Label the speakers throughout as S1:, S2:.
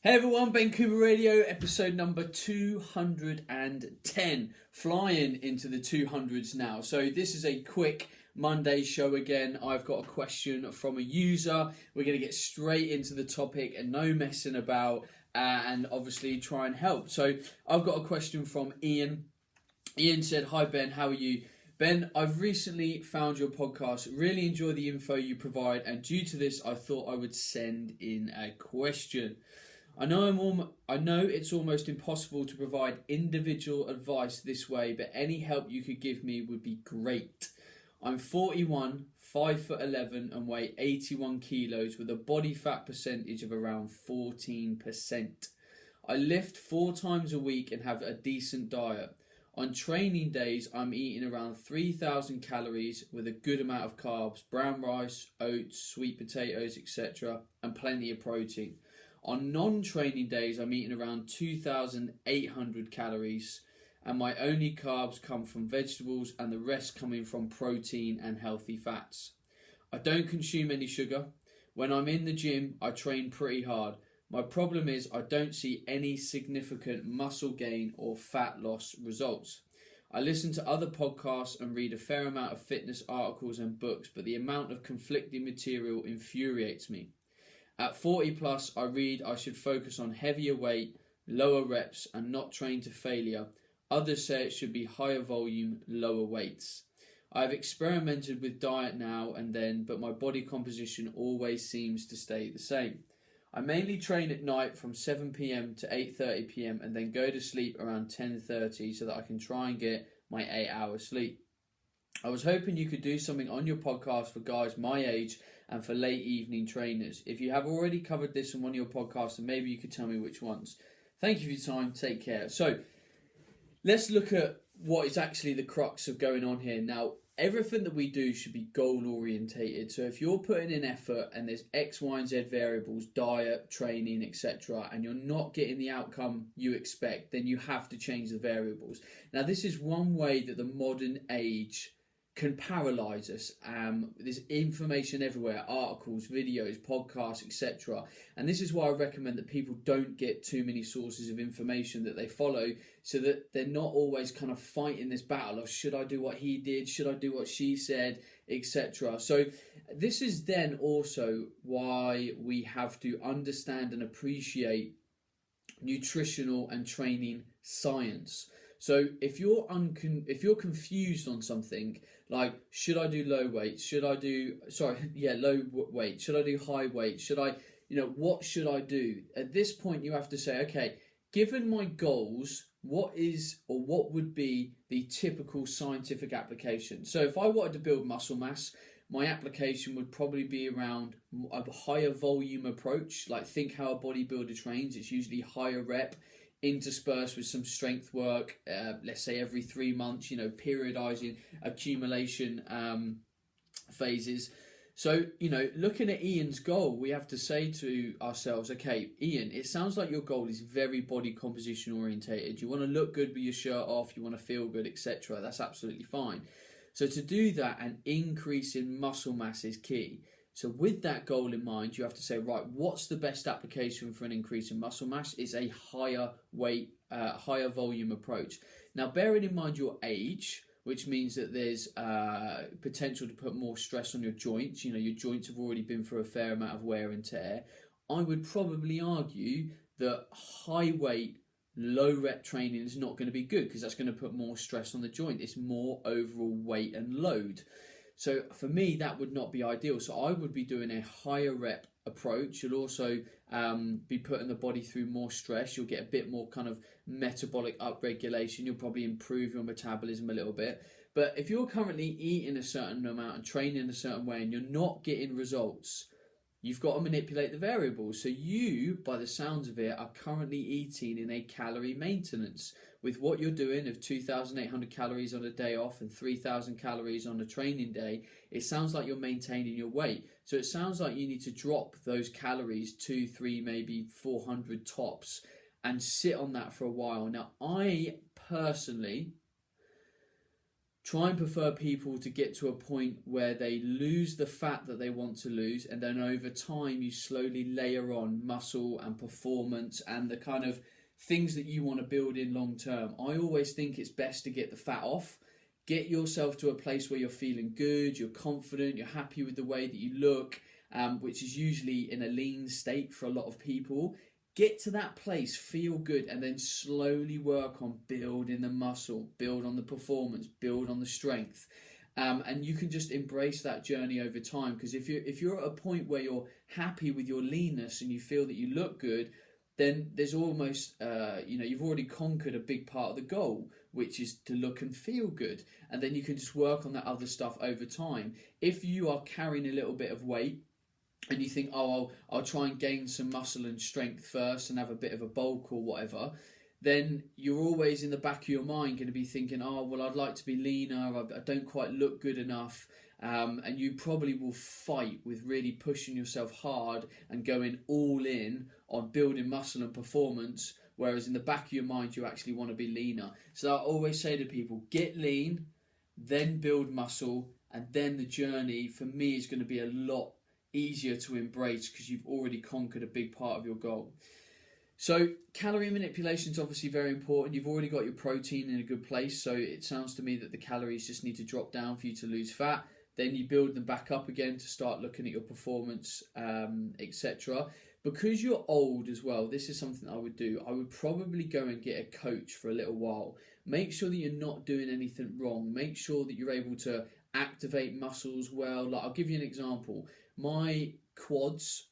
S1: Hey everyone, Ben Coomber Radio, episode number 210. Flying into the 200s now. So this is a quick Monday show again. I've got a question from a user. We're going to get straight into the topic and no messing about and obviously try and help. So I've got a question from Ian. Ian said, "Hi Ben, how are you? Ben, I've recently found your podcast. Really enjoy the info you provide, and due to this, I thought I would send in a question. I know it's almost impossible to provide individual advice this way, but any help you could give me would be great. I'm 41, 5'11", and weigh 81 kilos with a body fat percentage of around 14%. I lift 4 times a week and have a decent diet. On training days, I'm eating around 3,000 calories with a good amount of carbs, brown rice, oats, sweet potatoes, etc., and plenty of protein. On non-training days, I'm eating around 2,800 calories, and my only carbs come from vegetables and the rest coming from protein and healthy fats. I don't consume any sugar. When I'm in the gym, I train pretty hard. My problem is I don't see any significant muscle gain or fat loss results. I listen to other podcasts and read a fair amount of fitness articles and books, but the amount of conflicting material infuriates me. At 40 plus, I read I should focus on heavier weight, lower reps, and not train to failure. Others say it should be higher volume, lower weights. I have experimented with diet now and then, but my body composition always seems to stay the same. I mainly train at night from 7 p.m. to 8:30 p.m. and then go to sleep around 10:30 so that I can try and get my 8 hours sleep. I was hoping you could do something on your podcast for guys my age and for late evening trainers. If you have already covered this on one of your podcasts, then maybe you could tell me which ones. Thank you for your time. Take care." So let's look at what is actually the crux of going on here. Now, everything that we do should be goal orientated. So if you're putting in effort and there's X, Y, and Z variables, diet, training, etc., and you're not getting the outcome you expect, then you have to change the variables. Now, this is one way that the modern age can paralyze us. There's information everywhere, articles, videos, podcasts, etc. And this is why I recommend that people don't get too many sources of information that they follow, so that they're not always kind of fighting this battle of should I do what he did, should I do what she said, etc. So this is then also why we have to understand and appreciate nutritional and training science. So if you're confused on something like should I do low weight, low weight, should I do high weight, what should I do? At this point you have to say, okay, given my goals, what would be the typical scientific application? So if I wanted to build muscle mass, my application would probably be around a higher volume approach. Like think how a bodybuilder trains. It's usually higher rep, interspersed with some strength work, let's say every 3 months, periodizing accumulation phases. So, looking at Ian's goal, we have to say to ourselves, okay, Ian, it sounds like your goal is very body composition orientated. You want to look good with your shirt off, you want to feel good, etc. That's absolutely fine. So to do that, an increase in muscle mass is key. So with that goal in mind, you have to say, right, what's the best application for an increase in muscle mass? Is a higher weight, higher volume approach. Now, bearing in mind your age, which means that there's potential to put more stress on your joints. Your joints have already been through a fair amount of wear and tear. I would probably argue that high weight, low rep training is not going to be good because that's going to put more stress on the joint. It's more overall weight and load. So for me, that would not be ideal. So I would be doing a higher rep approach. You'll also be putting the body through more stress. You'll get a bit more kind of metabolic upregulation. You'll probably improve your metabolism a little bit. But if you're currently eating a certain amount and training a certain way and you're not getting results, you've got to manipulate the variables. So you, by the sounds of it, are currently eating in a calorie maintenance. With what you're doing of 2,800 calories on a day off and 3,000 calories on a training day, it sounds like you're maintaining your weight. So it sounds like you need to drop those calories 2, 3, maybe 400 tops and sit on that for a while. Now, I personally try and prefer people to get to a point where they lose the fat that they want to lose, and then over time you slowly layer on muscle and performance and the kind of things that you want to build in long term. I always think it's best to get the fat off. Get yourself to a place where you're feeling good, you're confident, you're happy with the way that you look, which is usually in a lean state for a lot of people. Get to that place, feel good, and then slowly work on building the muscle, build on the performance, build on the strength. And you can just embrace that journey over time, because if you're at a point where you're happy with your leanness and you feel that you look good, then there's almost, you've already conquered a big part of the goal, which is to look and feel good. And then you can just work on that other stuff over time. If you are carrying a little bit of weight, and you think, oh, I'll try and gain some muscle and strength first and have a bit of a bulk or whatever, then you're always in the back of your mind going to be thinking, oh, well, I'd like to be leaner, I don't quite look good enough. And you probably will fight with really pushing yourself hard and going all in on building muscle and performance, whereas in the back of your mind, you actually want to be leaner. So I always say to people, get lean, then build muscle, and then the journey, for me, is going to be a lot easier to embrace because you've already conquered a big part of your goal. So calorie manipulation is obviously very important. You've already got your protein in a good place, so it sounds to me that the calories just need to drop down for you to lose fat. Then you build them back up again to start looking at your performance, etc. Because you're old as well, this is something I would do. I would probably go and get a coach for a little while. Make sure that you're not doing anything wrong. Make sure that you're able to activate muscles well. Like, I'll give you an example. My quads,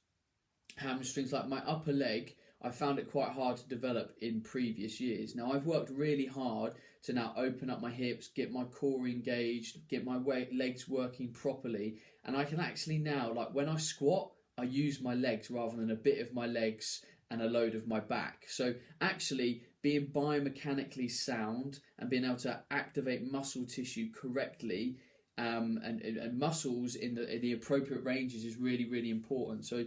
S1: hamstrings, like my upper leg, I found it quite hard to develop in previous years. Now, I've worked really hard to now open up my hips, get my core engaged, get my legs working properly. And I can actually now, like when I squat, I use my legs rather than a bit of my legs and a load of my back. So actually being biomechanically sound and being able to activate muscle tissue correctly and muscles in the appropriate ranges is really, really important. So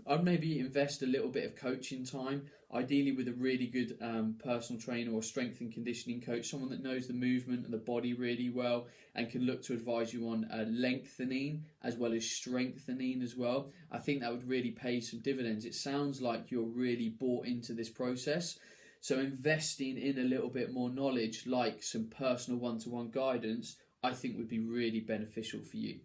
S1: I'd maybe invest a little bit of coaching time, ideally with a really good personal trainer or strength and conditioning coach, someone that knows the movement and the body really well and can look to advise you on lengthening as well as strengthening as well. I think that would really pay some dividends. It sounds like you're really bought into this process. So investing in a little bit more knowledge, like some personal one-to-one guidance, I think would be really beneficial for you.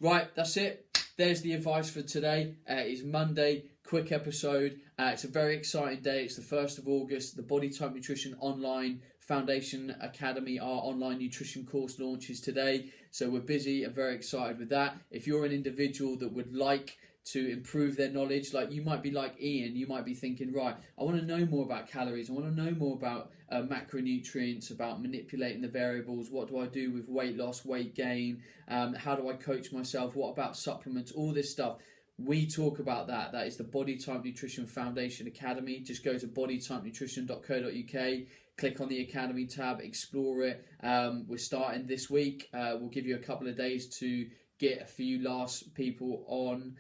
S1: Right, that's it. There's the advice for today. It's Monday, quick episode. It's a very exciting day. It's the 1st of August. The Body Type Nutrition Online Foundation Academy, our online nutrition course, launches today. So we're busy and very excited with that. If you're an individual that would like to improve their knowledge, like you might be like Ian, you might be thinking, right, I want to know more about calories, I want to know more about macronutrients, about manipulating the variables, what do I do with weight loss, weight gain, how do I coach myself, what about supplements, all this stuff. We talk about that. That is the Body Type Nutrition Foundation Academy. Just go to bodytypenutrition.co.uk, click on the Academy tab, explore it. We're starting this week. We'll give you a couple of days to get a few last people on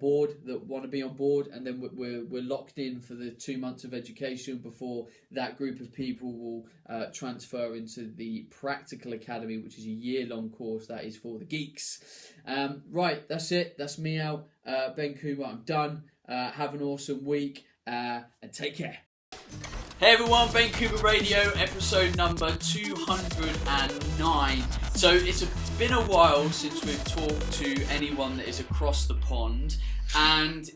S1: board that want to be on board, and then we're locked in for the 2 months of education before that group of people will transfer into the Practical Academy, which is a year-long course that is for the geeks. Right, that's it. That's me out. Ben Coomber, I'm done. Have an awesome week and take care. Hey everyone, Ben Coomber Radio, episode number 209. So it's been a while since we've talked to anyone that is across the pond, and